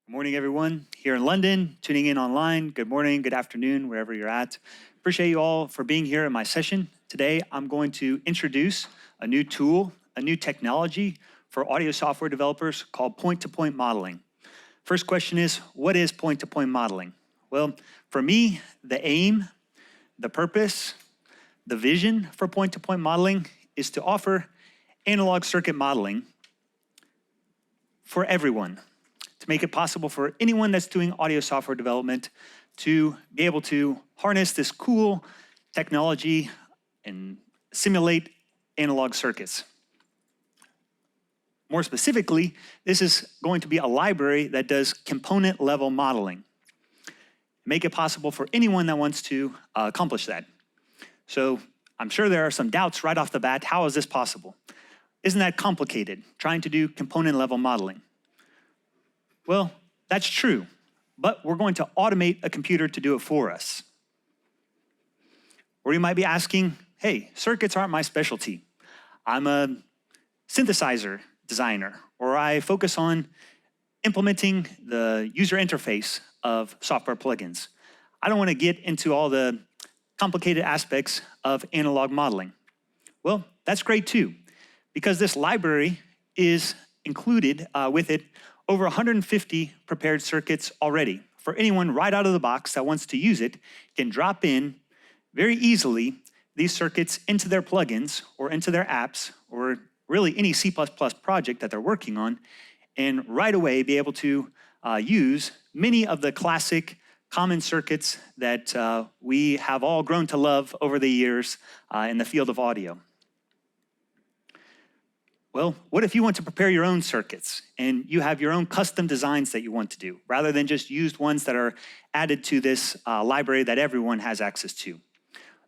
Good morning, everyone here in London, tuning in online. Good morning, good afternoon, wherever you're at. Appreciate you all for being here in my session. Today, I'm going to introduce a new tool, a new technology for audio software developers called point-to-point modeling. First question is, what is point-to-point modeling? Well, for me, the aim, the purpose, the vision for point-to-point modeling is to offer analog circuit modeling for everyone, to make it possible for anyone that's doing audio software development to be able to harness this cool technology and simulate analog circuits. More specifically, this is going to be a library that does component level modeling. Make it possible for anyone that wants to accomplish that. So I'm sure there are some doubts right off the bat. How is this possible? Isn't that complicated, trying to do component level modeling? Well, that's true, but we're going to automate a computer to do it for us. Or you might be asking, hey, circuits aren't my specialty. I'm a synthesizer designer, or I focus on implementing the user interface of software plugins. I don't want to get into all the complicated aspects of analog modeling. Well, that's great too, because this library is included with it over 150 prepared circuits already. For anyone right out of the box that wants to use it, can drop in very easily these circuits into their plugins or into their apps or really any C++ project that they're working on, and right away be able to use many of the classic common circuits that we have all grown to love over the years in the field of audio. Well, what if you want to prepare your own circuits and you have your own custom designs that you want to do, rather than just used ones that are added to this library that everyone has access to?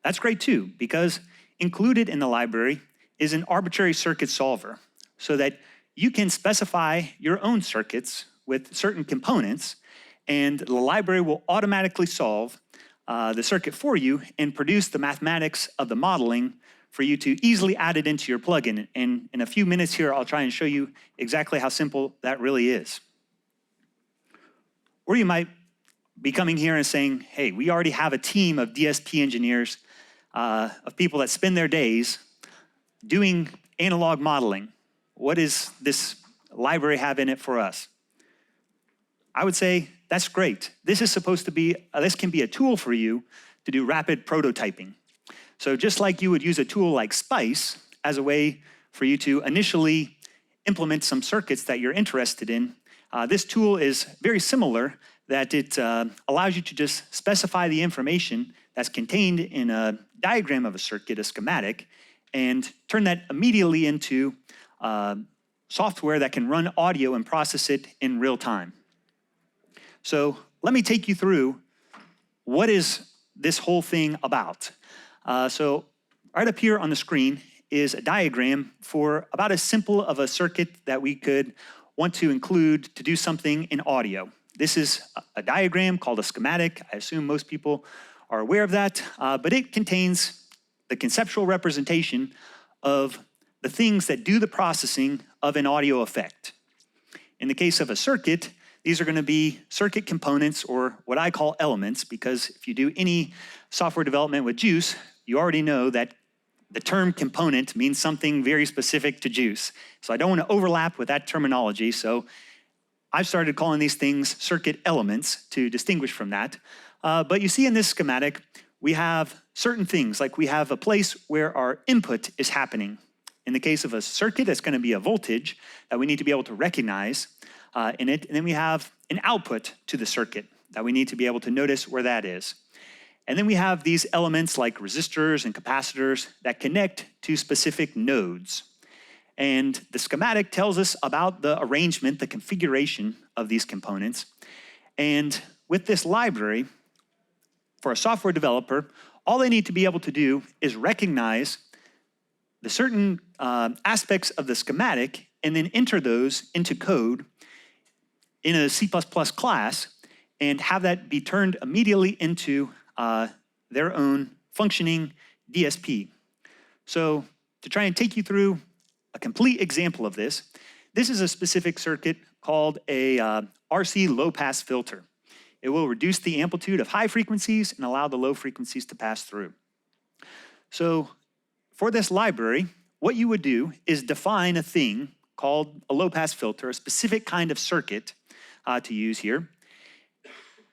That's great too, because included in the library is an arbitrary circuit solver, so that you can specify your own circuits with certain components, and the library will automatically solve the circuit for you and produce the mathematics of the modeling for you to easily add it into your plugin. And in a few minutes here, I'll try and show you exactly how simple that really is. Or you might be coming here and saying, hey, we already have a team of DSP engineers, of people that spend their days doing analog modeling. What does this library have in it for us? I would say that's great. This is supposed to be, this can be a tool for you to do rapid prototyping. So just like you would use a tool like Spice as a way for you to initially implement some circuits that you're interested in, this tool is very similar, that it allows you to just specify the information that's contained in a diagram of a circuit, a schematic, and turn that immediately into software that can run audio and process it in real time. So let me take you through what is this whole thing about. So right up here on the screen is a diagram for about as simple of a circuit that we could want to include to do something in audio. This is a diagram called a schematic. I assume most people are aware of that, but it contains the conceptual representation of the things that do the processing of an audio effect. In the case of a circuit, these are going to be circuit components, or what I call elements, because if you do any software development with JUCE, you already know that the term component means something very specific to JUCE. So I don't want to overlap with that terminology, so I've started calling these things circuit elements to distinguish from that. But you see in this schematic, we have certain things, like we have a place where our input is happening. In the case of a circuit, it's going to be a voltage that we need to be able to recognize in it. And then we have an output to the circuit that we need to be able to notice where that is. And then we have these elements like resistors and capacitors that connect to specific nodes. And the schematic tells us about the arrangement, the configuration of these components. And with this library, for a software developer, all they need to be able to do is recognize the certain aspects of the schematic and then enter those into code in a C++ class and have that be turned immediately into their own functioning DSP. So to try and take you through a complete example of this, this is a specific circuit called a RC low-pass filter. It will reduce the amplitude of high frequencies and allow the low frequencies to pass through. So for this library, what you would do is define a thing called a low-pass filter, a specific kind of circuit to use here.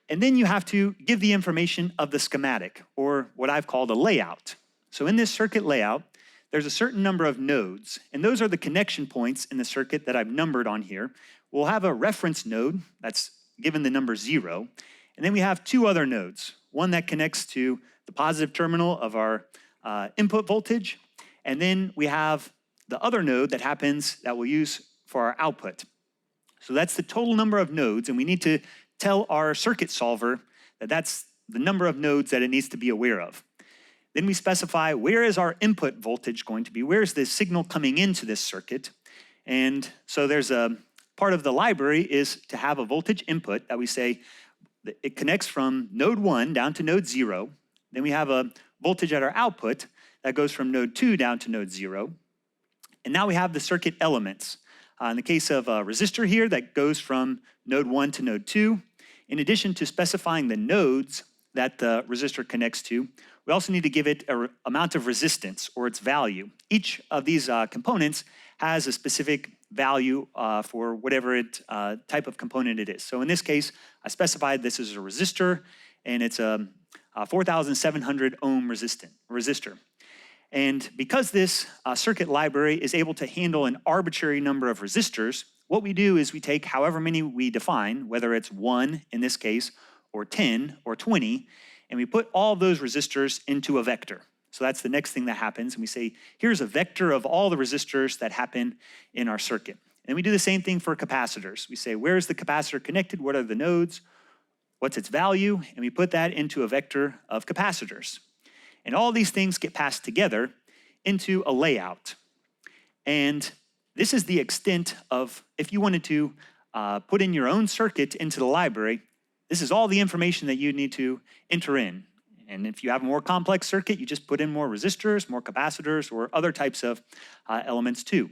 And then you have to give the information of the schematic, or what I've called a layout. So in this circuit layout, there's a certain number of nodes, and those are the connection points in the circuit that I've numbered on here. We'll have a reference node that's given the number 0, and then we have two other nodes, one that connects to the positive terminal of our input voltage, and then we have the other node that we'll use for our output. So that's the total number of nodes, and we need to tell our circuit solver that that's the number of nodes that it needs to be aware of. Then we specify where is our input voltage going to be, where is the signal coming into this circuit. And so there's a part of the library is to have a voltage input that we say it connects from node 1 down to node 0. Then we have a voltage at our output that goes from node 2 down to node 0. And now we have the circuit elements. In the case of a resistor here, that goes from node 1 to node 2. In addition to specifying the nodes that the resistor connects to, we also need to give it an amount of resistance, or its value. Each of these components has a specific value for whatever type of component it is. So in this case, I specified this is a resistor, and it's a 4,700 ohm resistor. And because this circuit library is able to handle an arbitrary number of resistors, what we do is we take however many we define, whether it's 1 in this case, or 10, or 20, and we put all those resistors into a vector. So that's the next thing that happens, and we say, here's a vector of all the resistors that happen in our circuit. And we do the same thing for capacitors. We say, where's the capacitor connected? What are the nodes? What's its value? And we put that into a vector of capacitors. And all these things get passed together into a layout. And this is the extent of, if you wanted to put in your own circuit into the library, this is all the information that you need to enter in. And if you have a more complex circuit, you just put in more resistors, more capacitors, or other types of elements too.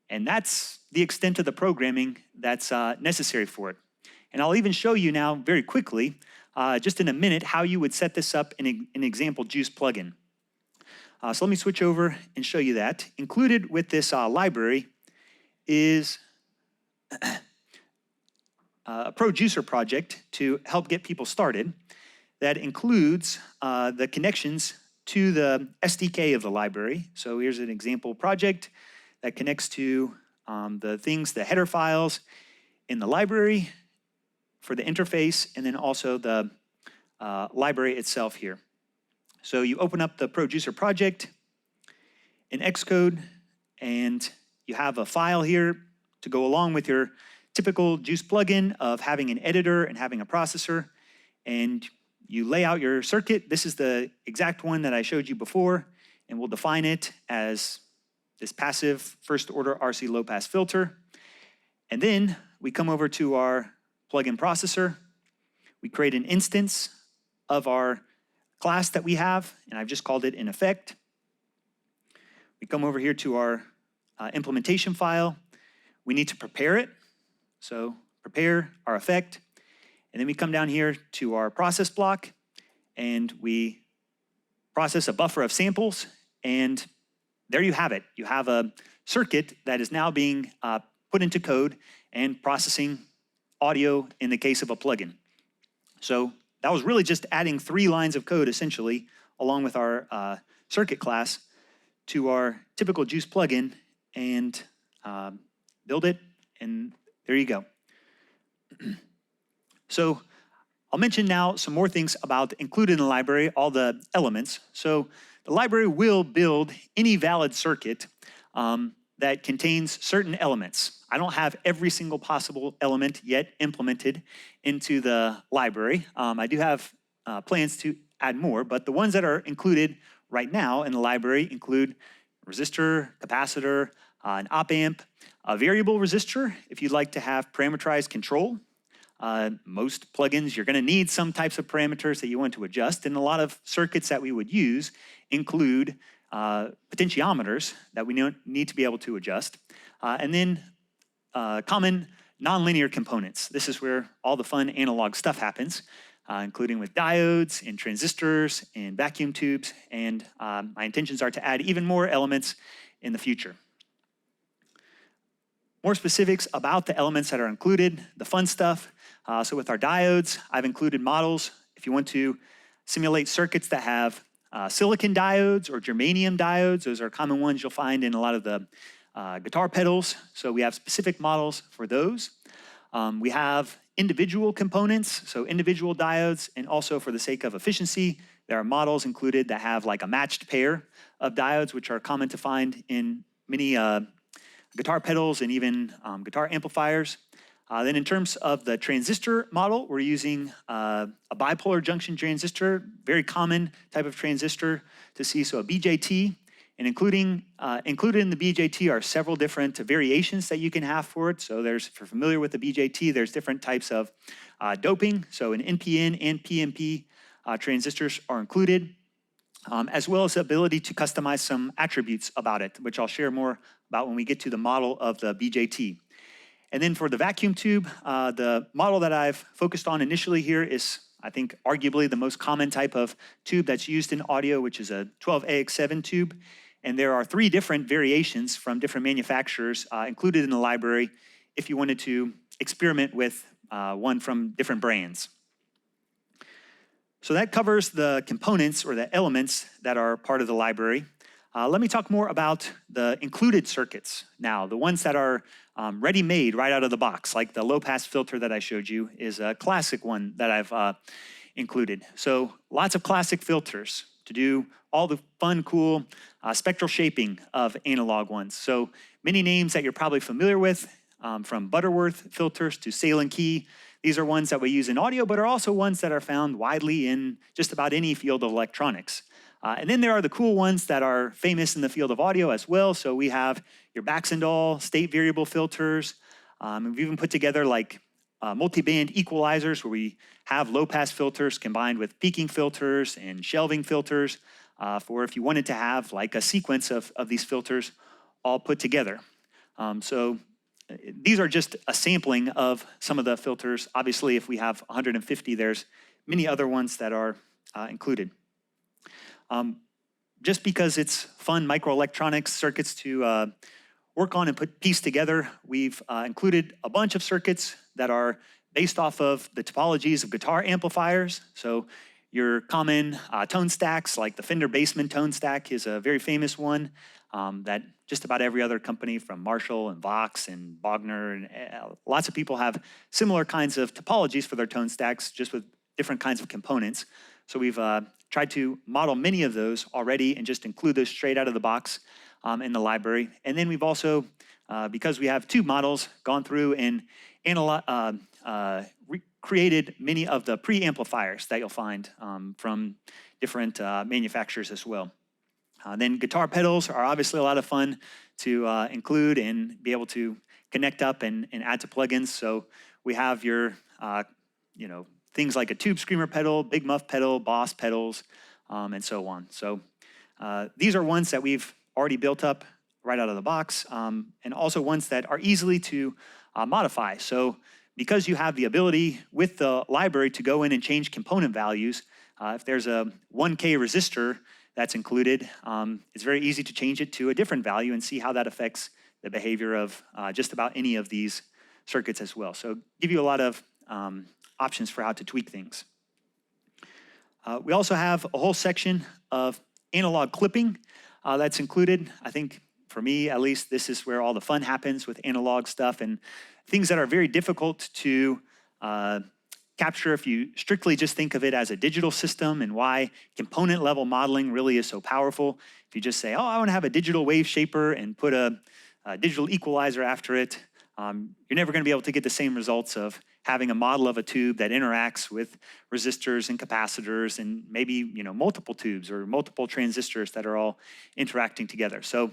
And that's the extent of the programming that's necessary for it. And I'll even show you now very quickly, just in a minute, how you would set this up in an example JUCE plugin. So let me switch over and show you that. Included with this library is a pro juicer project to help get people started that includes the connections to the SDK of the library. So here's an example project that connects to the header files in the library for the interface, and then also the library itself here. So you open up the pro juicer project in Xcode, and you have a file here to go along with your typical JUCE plugin of having an editor and having a processor, and you lay out your circuit. This is the exact one that I showed you before, and we'll define it as this passive first order RC low pass filter. And then we come over to our plugin processor. We create an instance of our class that we have, and I've just called it an effect. We come over here to our implementation file. We need to prepare it. So prepare our effect. And then we come down here to our process block, and we process a buffer of samples, and there you have it. You have a circuit that is now being put into code and processing audio in the case of a plugin. So that was really just adding 3 lines of code, essentially, along with our circuit class to our typical JUCE plugin, and build it, and there you go. So I'll mention now some more things about included in the library, all the elements. So the library will build any valid circuit that contains certain elements. I don't have every single possible element yet implemented into the library. I do have plans to add more, but the ones that are included right now in the library include resistor, capacitor, an op-amp, a variable resistor if you'd like to have parameterized control. Most plugins, you're going to need some types of parameters that you want to adjust, and a lot of circuits that we would use include potentiometers that we need to be able to adjust. And then common nonlinear components. This is where all the fun analog stuff happens, including with diodes and transistors and vacuum tubes, and my intentions are to add even more elements in the future. More specifics about the elements that are included, the fun stuff. So with our diodes, I've included models. If you want to simulate circuits that have silicon diodes or germanium diodes, those are common ones you'll find in a lot of the guitar pedals. So we have specific models for those. We have individual components, so individual diodes, and also for the sake of efficiency, there are models included that have like a matched pair of diodes, which are common to find in many guitar pedals and even guitar amplifiers. Then in terms of the transistor model, we're using a bipolar junction transistor, very common type of transistor to see, so a BJT. And included in the BJT are several different variations that you can have for it. So there's, if you're familiar with the BJT, there's different types of doping. So an NPN and PNP transistors are included, as well as the ability to customize some attributes about it, which I'll share more about when we get to the model of the BJT. And then for the vacuum tube, the model that I've focused on initially here is, I think, arguably the most common type of tube that's used in audio, which is a 12AX7 tube. And there are 3 different variations from different manufacturers included in the library if you wanted to experiment with one from different brands. So that covers the components or the elements that are part of the library. Let me talk more about the included circuits now. The ones that are ready-made right out of the box, like the low-pass filter that I showed you is a classic one that I've included. So lots of classic filters to do all the fun, cool spectral shaping of analog ones. So many names that you're probably familiar with, from Butterworth filters to Salem Key. These are ones that we use in audio, but are also ones that are found widely in just about any field of electronics. And then there are the cool ones that are famous in the field of audio as well. So we have your Baxandall state variable filters. We've even put together like multi-band equalizers where we have low-pass filters combined with peaking filters and shelving filters for if you wanted to have like a sequence of these filters all put together. So these are just a sampling of some of the filters. Obviously, if we have 150, there's many other ones that are included. Just because it's fun microelectronics circuits to work on and piece together, we've included a bunch of circuits that are based off of the topologies of guitar amplifiers. So your common tone stacks, like the Fender Bassman tone stack is a very famous one that just about every other company from Marshall and Vox and Bogner and lots of people have similar kinds of topologies for their tone stacks, just with different kinds of components. So we've tried to model many of those already and just include those straight out of the box in the library. And then we've also, because we have 2 models, gone through and created many of the preamplifiers that you'll find from different manufacturers as well. Then guitar pedals are obviously a lot of fun to include and be able to connect up and add to plugins. So we have your, things like a tube screamer pedal, big muff pedal, boss pedals, and so on. So these are ones that we've already built up right out of the box, and also ones that are easily to modify. So because you have the ability with the library to go in and change component values, if there's a 1K resistor that's included, it's very easy to change it to a different value and see how that affects the behavior of just about any of these circuits as well. So give you a lot of options for how to tweak things. We also have a whole section of analog clipping that's included. I think for me, at least, this is where all the fun happens with analog stuff and things that are very difficult to capture if you strictly just think of it as a digital system, and why component level modeling really is so powerful. If you just say, oh, I want to have a digital wave shaper and put a digital equalizer after it, you're never going to be able to get the same results of having a model of a tube that interacts with resistors and capacitors and maybe multiple tubes or multiple transistors that are all interacting together. So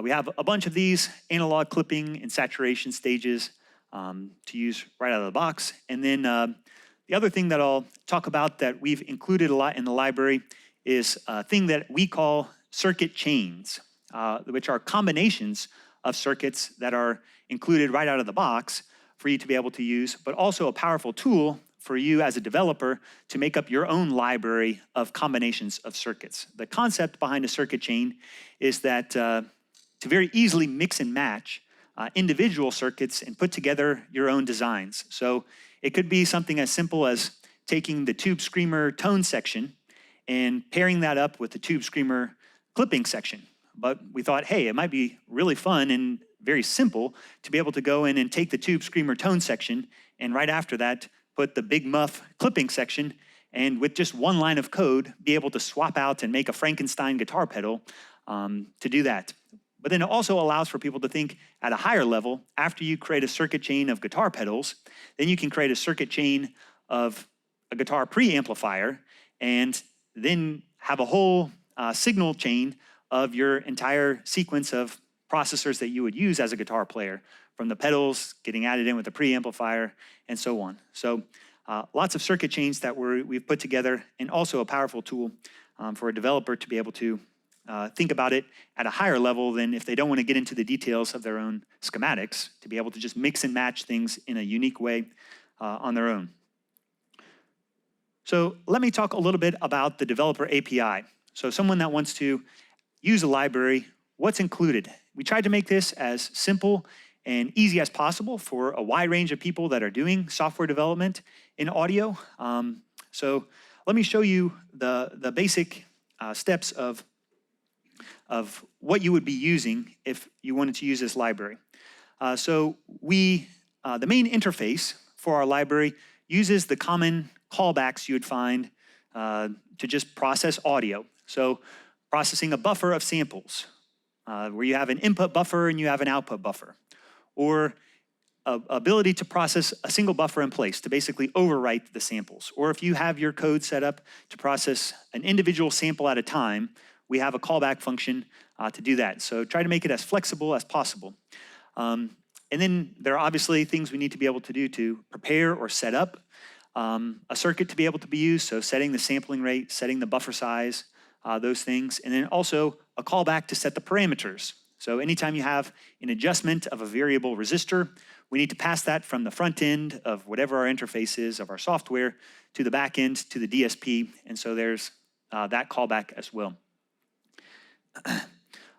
we have a bunch of these analog clipping and saturation stages to use right out of the box. And then the other thing that I'll talk about that we've included a lot in the library is a thing that we call circuit chains, which are combinations of circuits that are included right out of the box, for you to be able to use, but also a powerful tool for you as a developer to make up your own library of combinations of circuits. The concept behind a circuit chain is that to very easily mix and match individual circuits and put together your own designs. So it could be something as simple as taking the tube screamer tone section and pairing that up with the tube screamer clipping section. But we thought, hey, it might be really fun and very simple to be able to go in and take the tube screamer tone section and right after that put the big muff clipping section, and with just one line of code be able to swap out and make a Frankenstein guitar pedal to do that. But then it also allows for people to think at a higher level. After you create a circuit chain of guitar pedals, then you can create a circuit chain of a guitar preamplifier and then have a whole signal chain of your entire sequence of processors that you would use as a guitar player, from the pedals getting added in with the preamplifier and so on. So lots of circuit chains that we've put together, and also a powerful tool for a developer to be able to think about it at a higher level than if they don't want to get into the details of their own schematics, to be able to just mix and match things in a unique way on their own. So let me talk a little bit about the developer API. So someone that wants to use a library, what's included? We tried to make this as simple and easy as possible for a wide range of people that are doing software development in audio. So let me show you the basic steps of what you would be using if you wanted to use this library. So the main interface for our library uses the common callbacks you would find to just process audio. So processing a buffer of samples, where you have an input buffer and you have an output buffer, or ability to process a single buffer in place to basically overwrite the samples. Or if you have your code set up to process an individual sample at a time, we have a callback function to do that. So try to make it as flexible as possible. And then there are obviously things we need to be able to do to prepare or set up a circuit to be able to be used. So setting the sampling rate, setting the buffer size, those things. And then also a callback to set the parameters. So anytime you have an adjustment of a variable resistor, we need to pass that from the front end of whatever our interface is of our software to the back end to the DSP. And so there's that callback as well.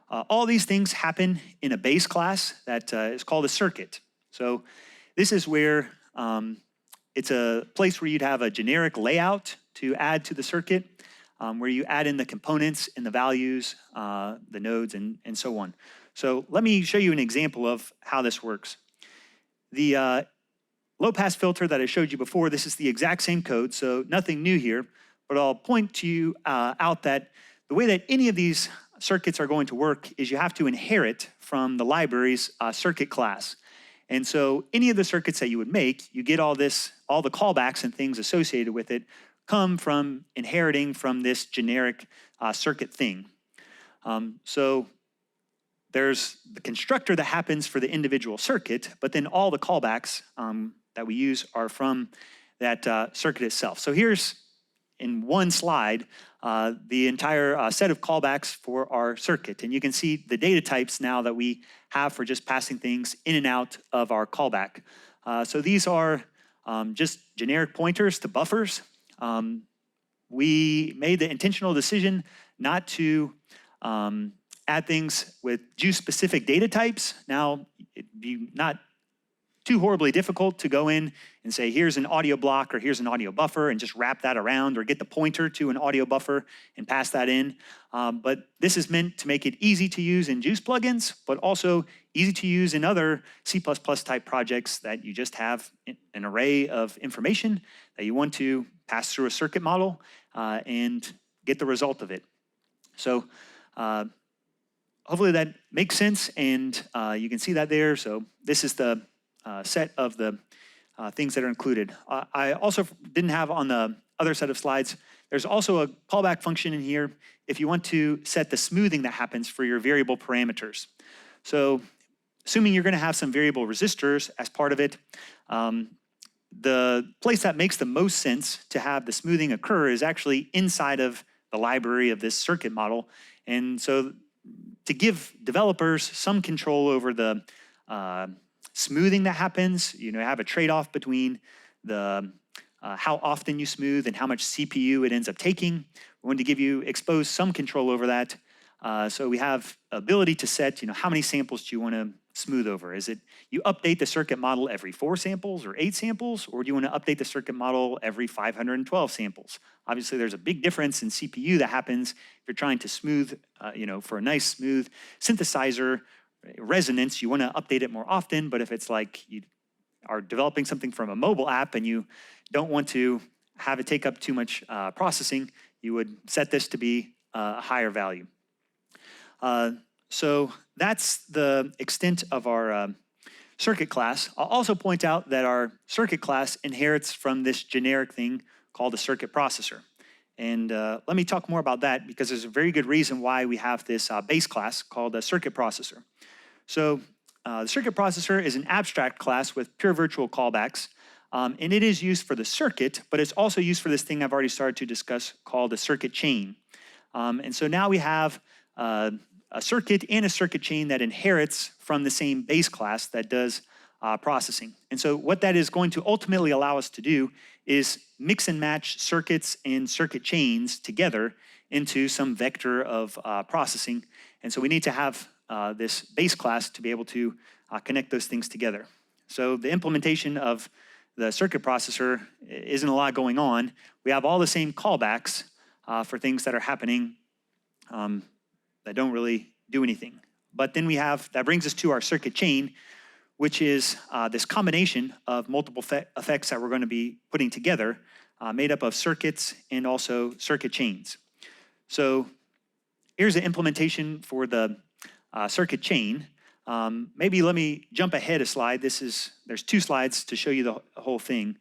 All these things happen in a base class that is called a circuit. So this is where it's a place where you'd have a generic layout to add to the circuit, where you add in the components and the values, the nodes, and so on. So let me show you an example of how this works. The low-pass filter that I showed you before, this is the exact same code, so nothing new here, but I'll point to you out that the way that any of these circuits are going to work is you have to inherit from the library's circuit class. And so any of the circuits that you would make, you get all the callbacks and things associated with it come from inheriting from this generic circuit thing. So there's the constructor that happens for the individual circuit, but then all the callbacks that we use are from that circuit itself. So here's, in one slide, the entire set of callbacks for our circuit. And you can see the data types now that we have for just passing things in and out of our callback. So these are just generic pointers to buffers. We made the intentional decision not to add things with JUCE-specific data types. Now, it'd be not too horribly difficult to go in and say, here's an audio block or here's an audio buffer, and just wrap that around, or get the pointer to an audio buffer and pass that in. But this is meant to make it easy to use in JUCE plugins, but also easy to use in other C++ type projects that you just have an array of information that you want to pass through a circuit model and get the result of it. So hopefully that makes sense, and you can see that there. So this is the set of the things that are included. I also didn't have on the other set of slides, there's also a callback function in here if you want to set the smoothing that happens for your variable parameters. So assuming you're going to have some variable resistors as part of it, the place that makes the most sense to have the smoothing occur is actually inside of the library of this circuit model. And so to give developers some control over the smoothing that happens. You know, have a trade-off between the how often you smooth and how much CPU it ends up taking. We want to expose some control over that. So we have ability to set, you know, how many samples do you want to smooth over? Is it you update the circuit model every 4 samples or 8 samples, or do you want to update the circuit model every 512 samples? Obviously, there's a big difference in CPU that happens if you're trying to smooth, you know, for a nice smooth synthesizer resonance, you want to update it more often. But if it's like you are developing something from a mobile app and you don't want to have it take up too much processing, you would set this to be a higher value. So that's the extent of our circuit class. I'll also point out that our circuit class inherits from this generic thing called a circuit processor. And let me talk more about that because there's a very good reason why we have this base class called a circuit processor. So the circuit processor is an abstract class with pure virtual callbacks. And it is used for the circuit, but it's also used for this thing I've already started to discuss called a circuit chain. And so now we have a circuit and a circuit chain that inherits from the same base class that does processing. And so what that is going to ultimately allow us to do is mix and match circuits and circuit chains together into some vector of processing. And so we need to have this base class to be able to connect those things together. So the implementation of the circuit processor isn't a lot going on. We have all the same callbacks for things that are happening that don't really do anything. But then we have, that brings us to our circuit chain, which is this combination of multiple effects that we're going to be putting together, made up of circuits and also circuit chains. So here's the implementation for the circuit chain. Maybe let me jump ahead a slide. There's 2 slides to show you the whole thing.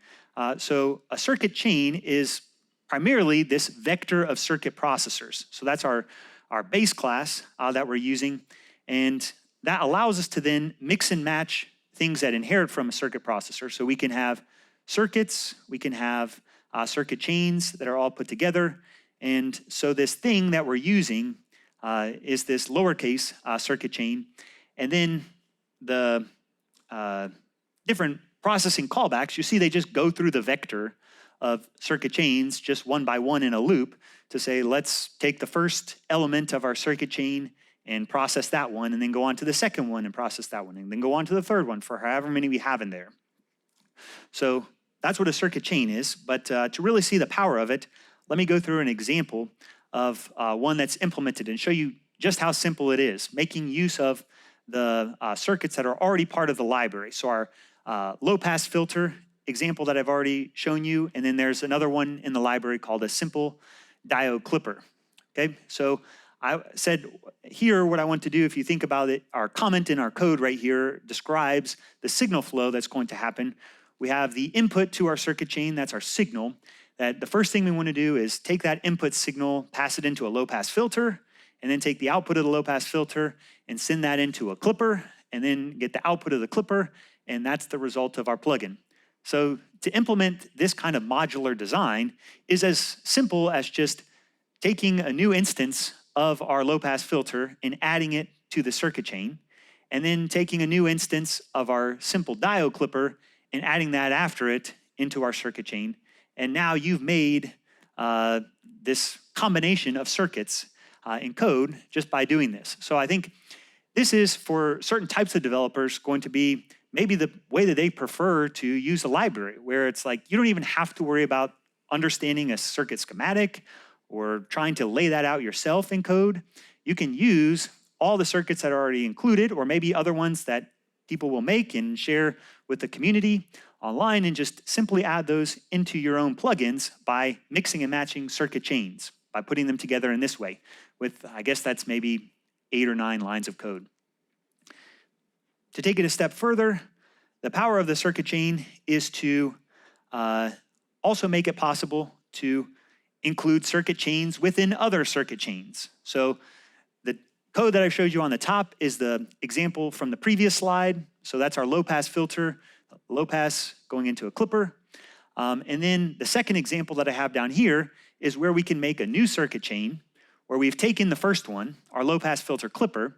So a circuit chain is primarily this vector of circuit processors. So that's our base class that we're using. And that allows us to then mix and match things that inherit from a circuit processor. So we can have circuits, we can have circuit chains that are all put together. And so this thing that we're using is this lowercase circuit chain. And then the different processing callbacks, you see they just go through the vector of circuit chains just one by one in a loop to say, let's take the first element of our circuit chain and process that one, and then go on to the second one and process that one, and then go on to the third one for however many we have in there. So that's what a circuit chain is. But to really see the power of it, let me go through an example of one that's implemented and show you just how simple it is, making use of the circuits that are already part of the library. So our low-pass filter example that I've already shown you, and then there's another one in the library called a simple diode clipper. Okay, so I said here what I want to do, if you think about it, our comment in our code right here describes the signal flow that's going to happen. We have the input to our circuit chain, that's our signal. That the first thing we want to do is take that input signal, pass it into a low-pass filter, and then take the output of the low-pass filter and send that into a clipper, and then get the output of the clipper, and that's the result of our plugin. So to implement this kind of modular design is as simple as just taking a new instance of our low-pass filter and adding it to the circuit chain, and then taking a new instance of our simple diode clipper and adding that after it into our circuit chain. And now you've made this combination of circuits in code just by doing this. So I think this is, for certain types of developers, going to be maybe the way that they prefer to use a library, where it's like you don't even have to worry about understanding a circuit schematic or trying to lay that out yourself in code. You can use all the circuits that are already included, or maybe other ones that people will make and share with the community online, and just simply add those into your own plugins by mixing and matching circuit chains, by putting them together in this way with, I guess that's maybe 8 or 9 lines of code. To take it a step further, the power of the circuit chain is to also make it possible to include circuit chains within other circuit chains. So the code that I showed you on the top is the example from the previous slide. So that's our low-pass filter, low-pass going into a clipper. And then the second example that I have down here is where we can make a new circuit chain where we've taken the first one, our low-pass filter clipper,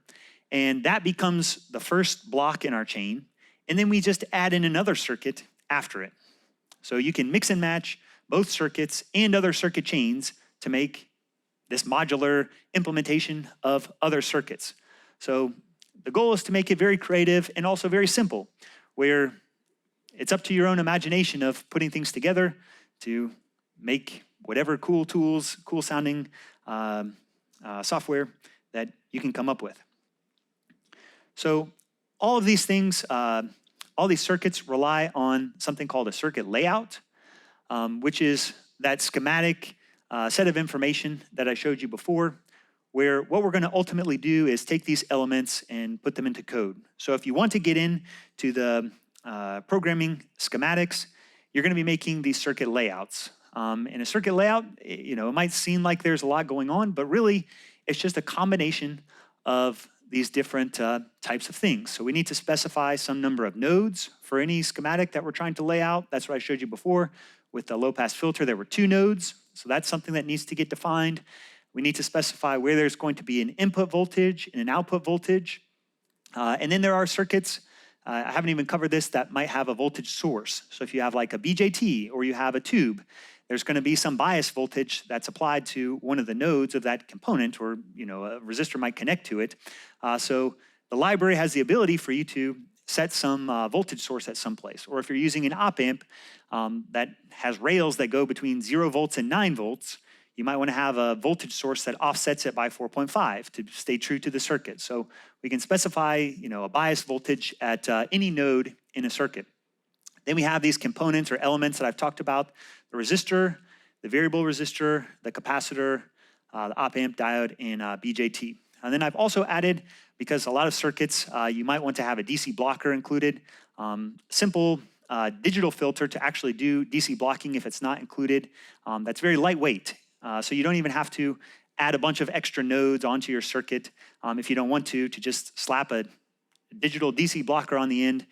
and that becomes the first block in our chain. and then we just add in another circuit after it. So you can mix and match both circuits and other circuit chains to make this modular implementation of other circuits. So the goal is to make it very creative and also very simple, where it's up to your own imagination of putting things together to make whatever cool tools, cool sounding software that you can come up with. So all of these things, all these circuits rely on something called a circuit layout, which is that schematic set of information that I showed you before, where what we're going to ultimately do is take these elements and put them into code. So if you want to get into the programming schematics, you're going to be making these circuit layouts. In a circuit layout, it might seem like there's a lot going on, but really it's just a combination of these different types of things. So we need to specify some number of nodes for any schematic that we're trying to lay out. That's what I showed you before. With the low-pass filter, there were 2 nodes. So that's something that needs to get defined. We need to specify where there's going to be an input voltage and an output voltage. And then there are circuits, I haven't even covered this, that might have a voltage source. So if you have like a BJT or you have a tube, there's going to be some bias voltage that's applied to one of the nodes of that component, or a resistor might connect to it. So the library has the ability for you to set some voltage source at some place. Or if you're using an op-amp that has rails that go between 0 volts and 9 volts, you might want to have a voltage source that offsets it by 4.5 to stay true to the circuit. So we can specify a bias voltage at any node in a circuit. Then we have these components or elements that I've talked about: the resistor, the variable resistor, the capacitor, the op-amp, diode, and BJT. And then I've also added, because a lot of circuits, you might want to have a DC blocker included, simple digital filter to actually do DC blocking if it's not included. That's very lightweight, so you don't even have to add a bunch of extra nodes onto your circuit if you don't want to just slap a digital DC blocker on the end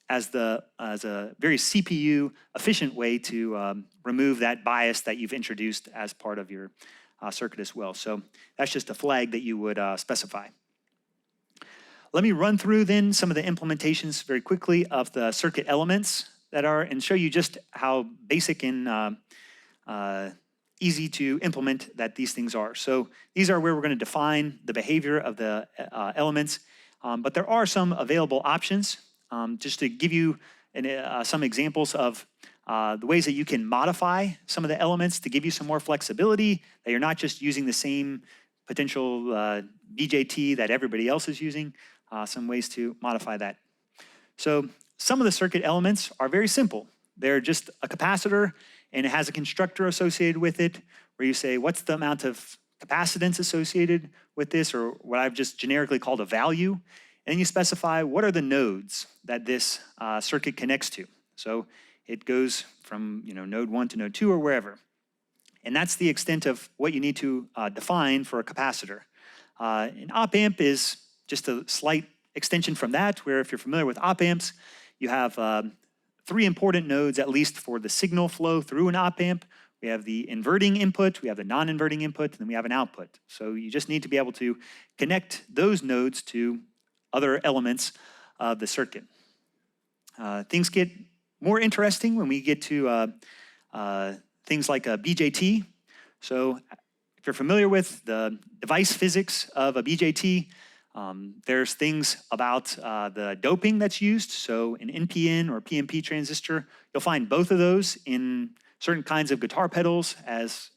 as a very CPU efficient way to remove that bias that you've introduced as part of your circuit as well. So that's just a flag that you would specify. Let me run through then some of the implementations very quickly of the circuit elements that are, and show you just how basic and easy to implement that these things are. So these are where we're going to define the behavior of the elements, but there are some available options. Just to give you some examples of the ways that you can modify some of the elements to give you some more flexibility, that you're not just using the same potential BJT that everybody else is using, some ways to modify that. So some of the circuit elements are very simple. They're just a capacitor, and it has a constructor associated with it, where you say, what's the amount of capacitance associated with this, or what I've just generically called a value. And then you specify what are the nodes that this circuit connects to. So it goes from node 1 to node 2 or wherever. And that's the extent of what you need to define for a capacitor. An op-amp is just a slight extension from that, where if you're familiar with op-amps, you have 3 important nodes at least for the signal flow through an op-amp. We have the inverting input, we have the non-inverting input, and then we have an output. So you just need to be able to connect those nodes to other elements of the circuit. Things get more interesting when we get to things like a BJT. So if you're familiar with the device physics of a BJT, there's things about the doping that's used. So an NPN or PNP transistor, you'll find both of those in certain kinds of guitar pedals as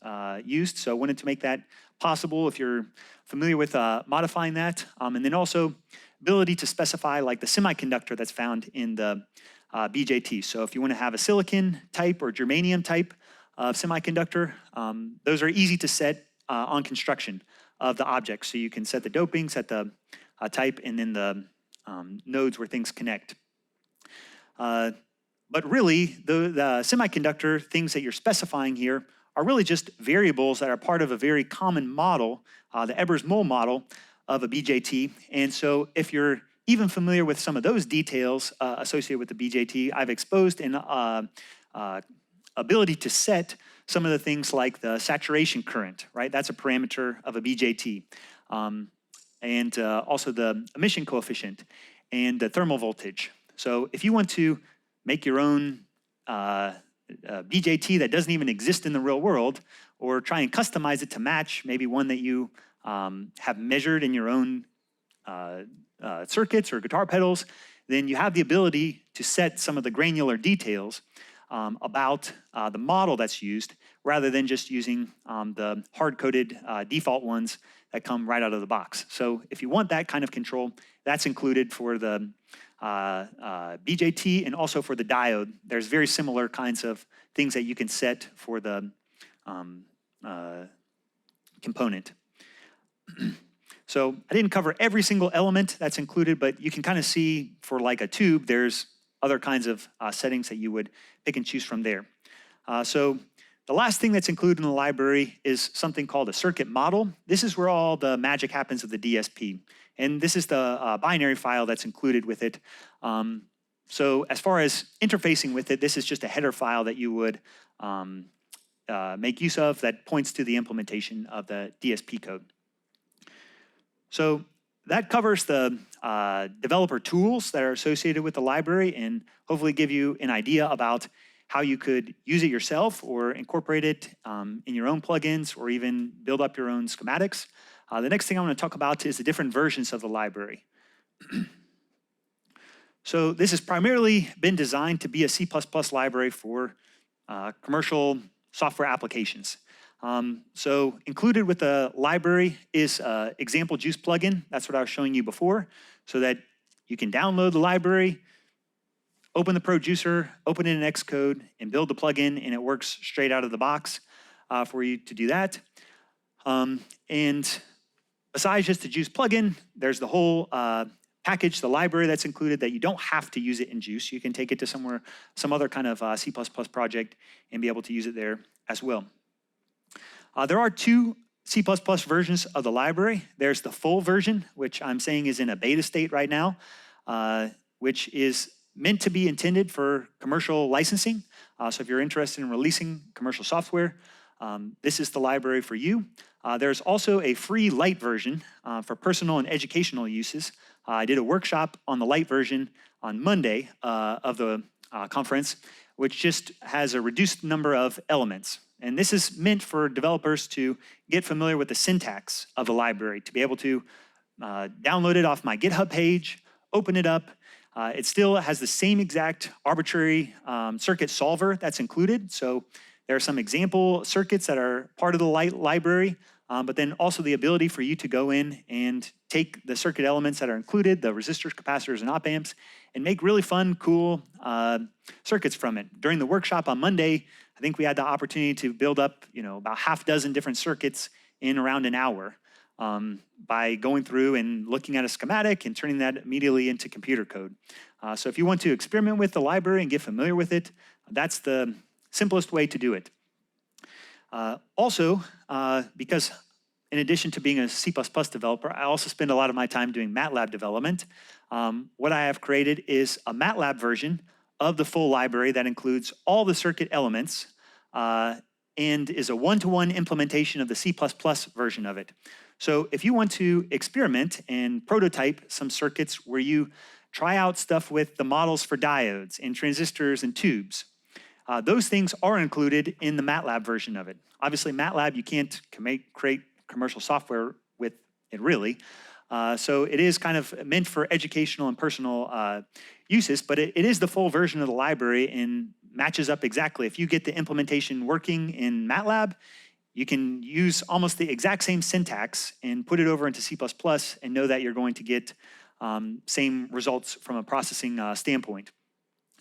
used. So I wanted to make that possible if you're familiar with modifying that. And then also ability to specify like the semiconductor that's found in the BJT. So if you want to have a silicon type or germanium type of semiconductor, those are easy to set on construction of the object. So you can set the doping, set the type, and then the nodes where things connect. But really, the semiconductor things that you're specifying here are really just variables that are part of a very common model, the Ebers-Moll model of a BJT. And so if you're even familiar with some of those details associated with the BJT, I've exposed an ability to set some of the things like the saturation current, right? That's a parameter of a BJT. And also the emission coefficient and the thermal voltage. So if you want to make your own BJT that doesn't even exist in the real world, or try and customize it to match maybe one that you have measured in your own circuits or guitar pedals, then you have the ability to set some of the granular details about the model that's used, rather than just using the hard-coded default ones that come right out of the box. So if you want that kind of control, that's included for the BJT and also for the diode. There's very similar kinds of things that you can set for the component. So I didn't cover every single element that's included, but you can kind of see for like a tube, there's other kinds of settings that you would pick and choose from there. So the last thing that's included in the library is something called a circuit model. This is where all the magic happens of the DSP. And this is the binary file that's included with it. So as far as interfacing with it, this is just a header file that you would make use of that points to the implementation of the DSP code. So that covers the developer tools that are associated with the library, and hopefully give you an idea about how you could use it yourself or incorporate it in your own plugins, or even build up your own schematics. The next thing I want to talk about is the different versions of the library. So this has primarily been designed to be a C++ library for commercial software applications. So included with the library is example JUCE plugin. That's what I was showing you before, so that you can download the library, open the ProJuicer, open it in Xcode, and build the plugin, and it works straight out of the box for you to do that. And besides just the JUCE plugin, there's the whole package, the library that's included, that you don't have to use it in JUCE. You can take it to some other kind of C++ project and be able to use it there as well. There are two C++ versions of the library. There's the full version, which I'm saying is in a beta state right now, which is meant to be intended for commercial licensing. So if you're interested in releasing commercial software, this is the library for you. There's also a free light version for personal and educational uses. I did a workshop on the light version on Monday of the conference, which just has a reduced number of elements. And this is meant for developers to get familiar with the syntax of the library, to be able to download it off my GitHub page, open it up. It still has the same exact arbitrary circuit solver that's included. So there are some example circuits that are part of the library, but then also the ability for you to go in and take the circuit elements that are included, the resistors, capacitors, and op amps, and make really fun, cool circuits from it. During the workshop on Monday, I think we had the opportunity to build up, about half a dozen different circuits in around an hour by going through and looking at a schematic and turning that immediately into computer code. So if you want to experiment with the library and get familiar with it, that's the simplest way to do it. Also, because in addition to being a C++ developer, I also spend a lot of my time doing MATLAB development. What I have created is a MATLAB version of the full library that includes all the circuit elements and is a one-to-one implementation of the C++ version of it. So if you want to experiment and prototype some circuits where you try out stuff with the models for diodes and transistors and tubes, those things are included in the MATLAB version of it. Obviously, MATLAB, you can't create commercial software with it, really. So it is kind of meant for educational and personal uses, but it is the full version of the library and matches up exactly. If you get the implementation working in MATLAB, you can use almost the exact same syntax and put it over into C++ and know that you're going to get same results from a processing standpoint.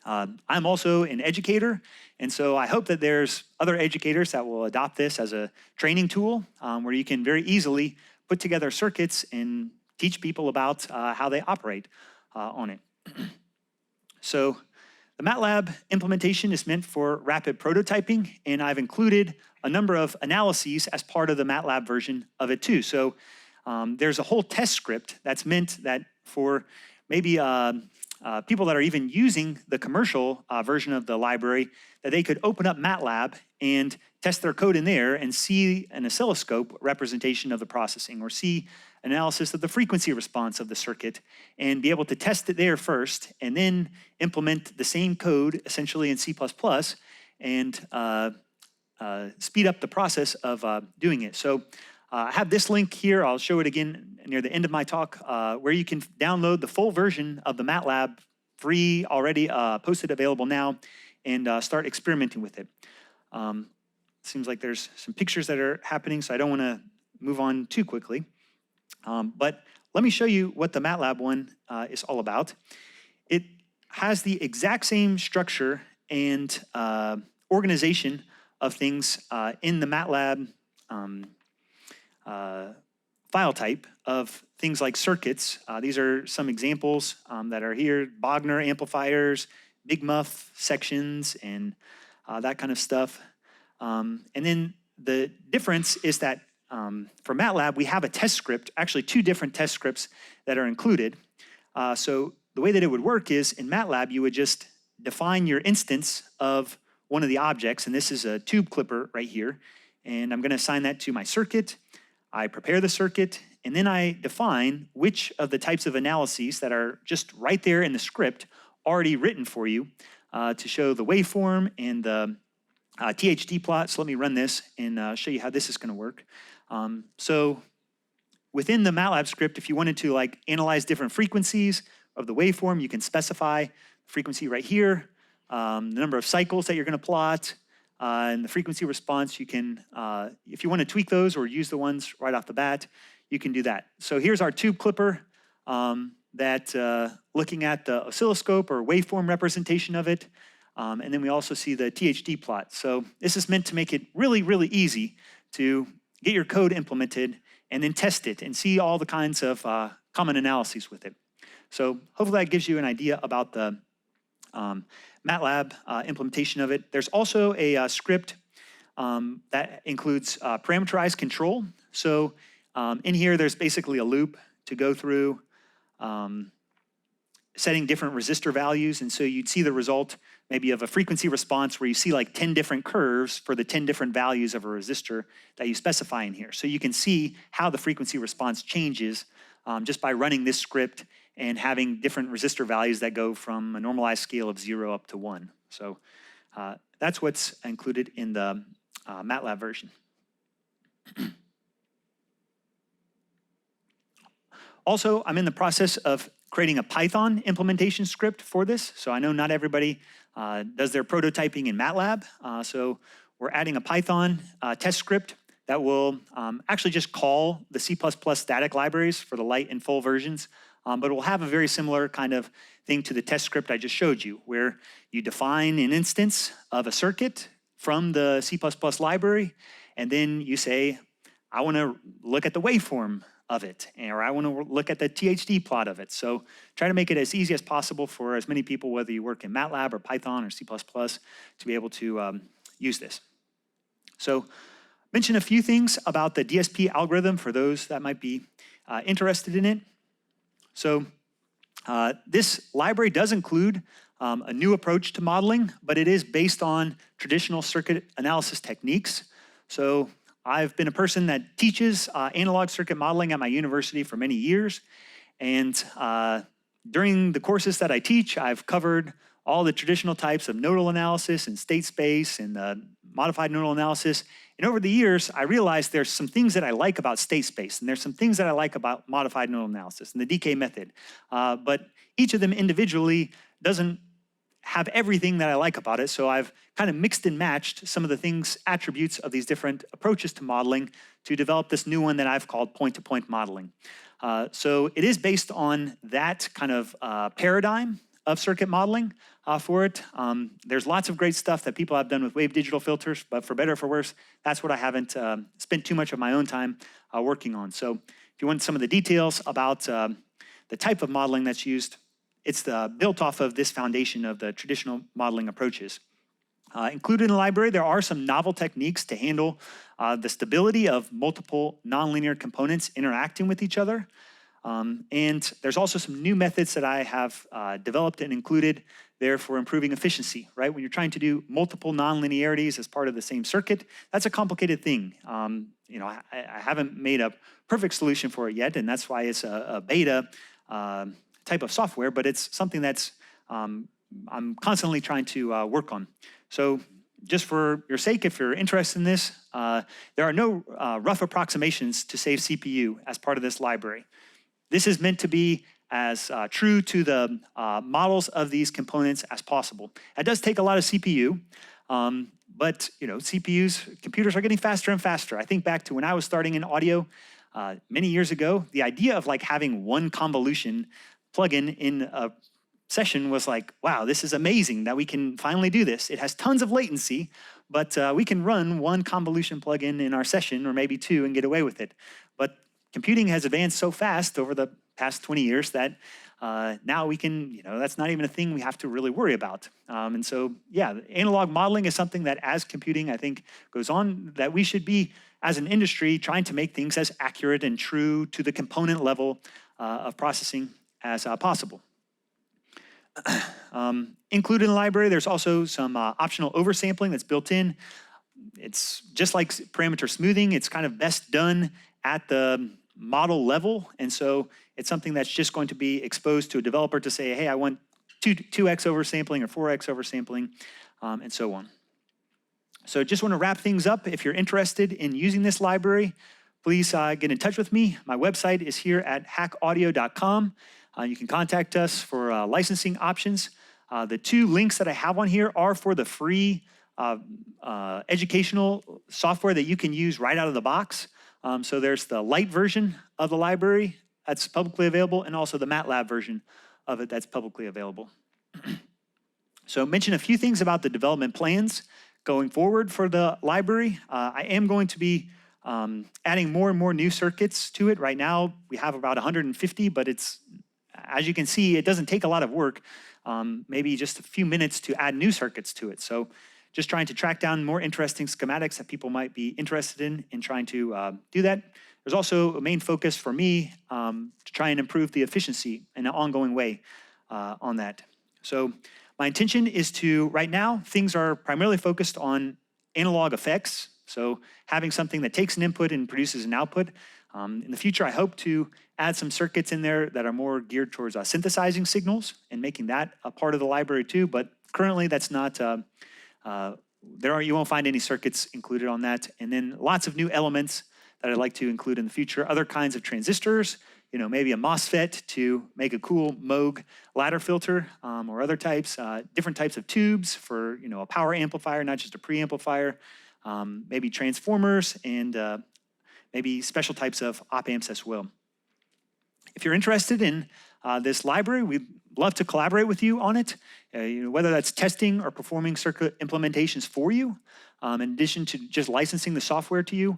I'm also an educator, and so I hope that there's other educators that will adopt this as a training tool where you can very easily put together circuits and teach people about how they operate on it. So the MATLAB implementation is meant for rapid prototyping, and I've included a number of analyses as part of the MATLAB version of it too. So there's a whole test script that's meant that for maybe people that are even using the commercial version of the library, that they could open up MATLAB and test their code in there and see an oscilloscope representation of the processing, or see analysis of the frequency response of the circuit and be able to test it there first and then implement the same code essentially in C++ and speed up the process of doing it. So I have this link here. I'll show it again near the end of my talk where you can download the full version of the MATLAB, free already, posted available now, and start experimenting with it. Seems like there's some pictures that are happening, so I don't want to move on too quickly. But let me show you what the MATLAB one is all about. It has the exact same structure and organization of things in the MATLAB file type of things like circuits. These are some examples that are here: Bogner amplifiers, Big Muff sections, and that kind of stuff. And then the difference is that for MATLAB, we have a test script, actually 2 different test scripts that are included. So the way that it would work is in MATLAB, you would just define your instance of one of the objects, and this is a tube clipper right here, and I'm going to assign that to my circuit. I prepare the circuit, and then I define which of the types of analyses that are just right there in the script already written for you to show the waveform and the THD plot. So let me run this and show you how this is going to work. So within the MATLAB script, if you wanted to like analyze different frequencies of the waveform, you can specify the frequency right here, the number of cycles that you're going to plot, and the frequency response. You can, if you want to tweak those or use the ones right off the bat, you can do that. So here's our tube clipper that looking at the oscilloscope or waveform representation of it. And then we also see the THD plot. So this is meant to make it really, really easy to get your code implemented and then test it and see all the kinds of common analyses with it. So hopefully that gives you an idea about the MATLAB implementation of it. There's also a script that includes parameterized control. So in here, there's basically a loop to go through setting different resistor values. And so you'd see the result maybe of a frequency response where you see like 10 different curves for the 10 different values of a resistor that you specify in here. So you can see how the frequency response changes just by running this script and having different resistor values that go from a normalized scale of 0 up to 1. So that's what's included in the MATLAB version. Also, I'm in the process of creating a Python implementation script for this. So I know not everybody does their prototyping in MATLAB. So we're adding a Python test script that will actually just call the C++ static libraries for the light and full versions. But it will have a very similar kind of thing to the test script I just showed you, where you define an instance of a circuit from the C++ library, and then you say, I want to look at the waveform of it, or I want to look at the THD plot of it. So try to make it as easy as possible for as many people, whether you work in MATLAB or Python or C++, to be able to use this. So mention a few things about the DSP algorithm for those that might be interested in it. So this library does include a new approach to modeling, but it is based on traditional circuit analysis techniques. So I've been a person that teaches analog circuit modeling at my university for many years. And during the courses that I teach, I've covered all the traditional types of nodal analysis and state space and modified nodal analysis. And over the years, I realized there's some things that I like about state space, and there's some things that I like about modified nodal analysis and the DK method. But each of them individually doesn't have everything that I like about it, so I've kind of mixed and matched some of the things, attributes of these different approaches to modeling to develop this new one that I've called point-to-point modeling. So it is based on that kind of paradigm of circuit modeling for it. There's lots of great stuff that people have done with wave digital filters, but for better or for worse, that's what I haven't spent too much of my own time working on. So if you want some of the details about the type of modeling that's used, it's built off of this foundation of the traditional modeling approaches. Included in the library, there are some novel techniques to handle the stability of multiple nonlinear components interacting with each other. And there's also some new methods that I have developed and included there for improving efficiency, right? When you're trying to do multiple nonlinearities as part of the same circuit, that's a complicated thing. You know, I haven't made a perfect solution for it yet, and that's why it's a beta type of software, but it's something that's I'm constantly trying to work on. So just for your sake, if you're interested in this, there are no rough approximations to save CPU as part of this library. This is meant to be as true to the models of these components as possible. It does take a lot of CPU, but you know, computers are getting faster and faster. I think back to when I was starting in audio many years ago, the idea of like having one convolution plugin in a session was like, wow, this is amazing that we can finally do this. It has tons of latency, but we can run one convolution plugin in our session, or maybe two, and get away with it. But computing has advanced so fast over the past 20 years that now we can, you know, that's not even a thing we have to really worry about. And so, yeah, analog modeling is something that as computing, I think, goes on, that we should be, as an industry, trying to make things as accurate and true to the component level of processing as possible. Included in the library, there's also some optional oversampling that's built in. It's just like parameter smoothing. It's kind of best done at the model level, and so it's something that's just going to be exposed to a developer to say, hey, I want 2x oversampling or 4x oversampling, and so on. So just want to wrap things up. If you're interested in using this library, please get in touch with me. My website is here at hackaudio.com. You can contact us for licensing options. The two links that I have on here are for the free educational software that you can use right out of the box. So there's the light version of the library that's publicly available, and also the MATLAB version of it that's publicly available. So mention a few things about the development plans going forward for the library. I am going to be adding more and more new circuits to it. Right now, we have about 150, but it's, as you can see, it doesn't take a lot of work, maybe just a few minutes to add new circuits to it. So just trying to track down more interesting schematics that people might be interested in trying to do that. There's also a main focus for me to try and improve the efficiency in an ongoing way on that. So my intention is to, right now, things are primarily focused on analog effects. So having something that takes an input and produces an output. In the future, I hope to add some circuits in there that are more geared towards synthesizing signals and making that a part of the library too. But currently, that's not, you won't find any circuits included on that. And then lots of new elements that I'd like to include in the future. Other kinds of transistors, you know, maybe a MOSFET to make a cool Moog ladder filter, or other types, different types of tubes for, you know, a power amplifier, not just a preamplifier, maybe transformers, and maybe special types of op amps as well. If you're interested in this library, we'd love to collaborate with you on it, you know, whether that's testing or performing circuit implementations for you, in addition to just licensing the software to you.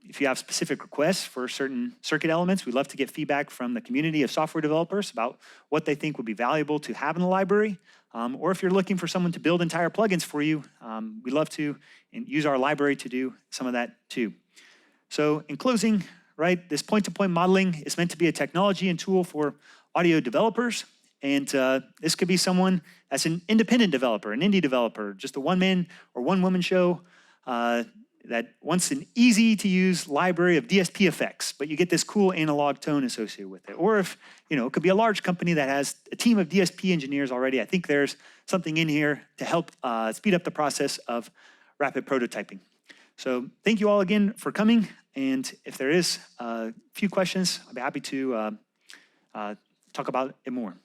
If you have specific requests for certain circuit elements, we'd love to get feedback from the community of software developers about what they think would be valuable to have in the library. Or if you're looking for someone to build entire plugins for you, we'd love to use our library to do some of that too. So in closing, right, this point-to-point modeling is meant to be a technology and tool for audio developers. And this could be someone that's an independent developer, an indie developer, just a one-man or one-woman show that wants an easy-to-use library of DSP effects, but you get this cool analog tone associated with it. Or if, you know, it could be a large company that has a team of DSP engineers already. I think there's something in here to help speed up the process of rapid prototyping. So thank you all again for coming. And if there is a few questions, I'd be happy to talk about it more.